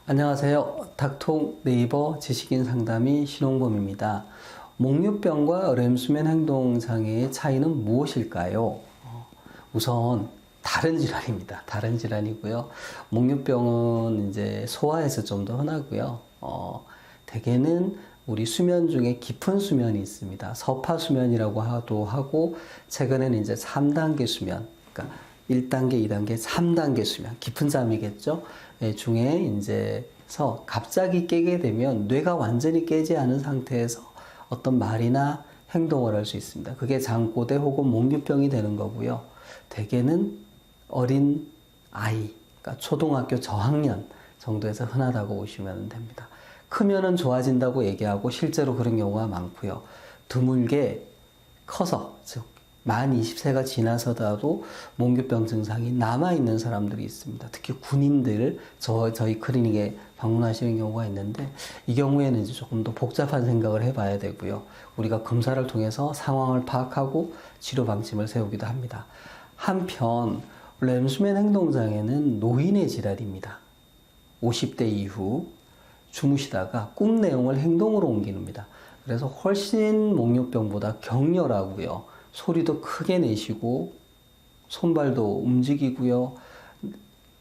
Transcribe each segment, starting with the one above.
안녕하세요. 닥통 네이버 지식인 상담의 신홍범입니다. 목류병과 렘수면 행동장애의 차이는 무엇일까요? 우선 다른 질환입니다. 다른 질환이고요. 목류병은 이제 소아에서 좀 더 흔하고요. 대개는 우리 수면 중에 깊은 수면이 있습니다. 서파 수면이라고 하고 최근에는 이제 3단계 수면, 그러니까 1단계, 2단계, 3단계 수면, 깊은 잠이겠죠. 중에 이제서 갑자기 깨게 되면 뇌가 완전히 깨지 않은 상태에서 어떤 말이나 행동을 할 수 있습니다. 그게 장고대 혹은 목류병이 되는 거고요. 대개는 어린 아이, 그러니까 초등학교 저학년 정도에서 흔하다고 보시면 됩니다. 크면은 좋아진다고 얘기하고 실제로 그런 경우가 많고요. 드물게 커서, 즉 만 20세가 지나서도 목류병 증상이 남아있는 사람들이 있습니다. 특히 군인들, 저희 클리닉에 방문하시는 경우가 있는데, 이 경우에는 이제 조금 더 복잡한 생각을 해봐야 되고요. 우리가 검사를 통해서 상황을 파악하고 치료 방침을 세우기도 합니다. 한편, 렘수면 행동장애는 노인의 질환입니다. 50대 이후 주무시다가 꿈 내용을 행동으로 옮깁니다. 그래서 훨씬 목류병보다 격렬하고요. 소리도 크게 내시고 손발도 움직이고요.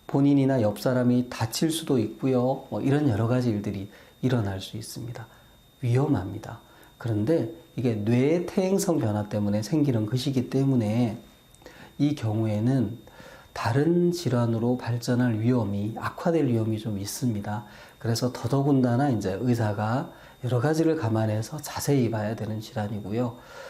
본인이나 옆 사람이 다칠 수도 있고요. 이런 여러 가지 일들이 일어날 수 있습니다. 위험합니다. 그런데 이게 뇌의 퇴행성 변화 때문에 생기는 것이기 때문에 이 경우에는 다른 질환으로 발전할 위험이, 악화될 위험이 좀 있습니다. 그래서 더더군다나 이제 의사가 여러 가지를 감안해서 자세히 봐야 되는 질환이고요.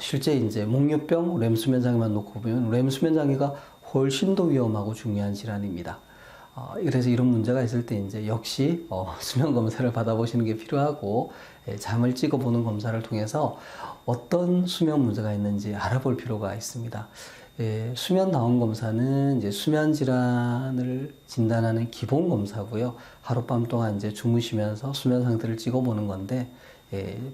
실제 이제 목류병, 렘수면 장애만 놓고 보면 렘수면 장애가 훨씬 더 위험하고 중요한 질환입니다. 그래서 이런 문제가 있을 때 이제 역시 수면 검사를 받아보시는 게 필요하고, 잠을 찍어보는 검사를 통해서 어떤 수면 문제가 있는지 알아볼 필요가 있습니다. 수면 다운 검사는 이제 수면 질환을 진단하는 기본 검사고요. 하룻밤 동안 이제 주무시면서 수면 상태를 찍어보는 건데,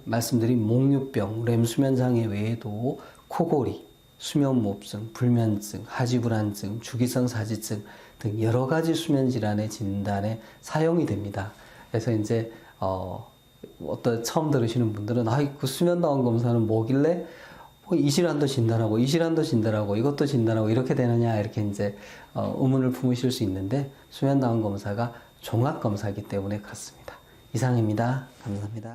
말씀드린 목류병, 렘수면 장애 외에도 코골이, 수면무호흡증, 불면증, 하지불안증, 주기성 사지증 등 여러 가지 수면 질환의 진단에 사용이 됩니다. 그래서 이제 처음 들으시는 분들은 그 수면 다운 검사는 뭐길래 이 질환도 진단하고 이 질환도 진단하고 이것도 진단하고 이렇게 되느냐, 이렇게 이제 의문을 품으실 수 있는데, 수면 다운 검사가 종합 검사이기 때문에 그렇습니다. 이상입니다. 감사합니다.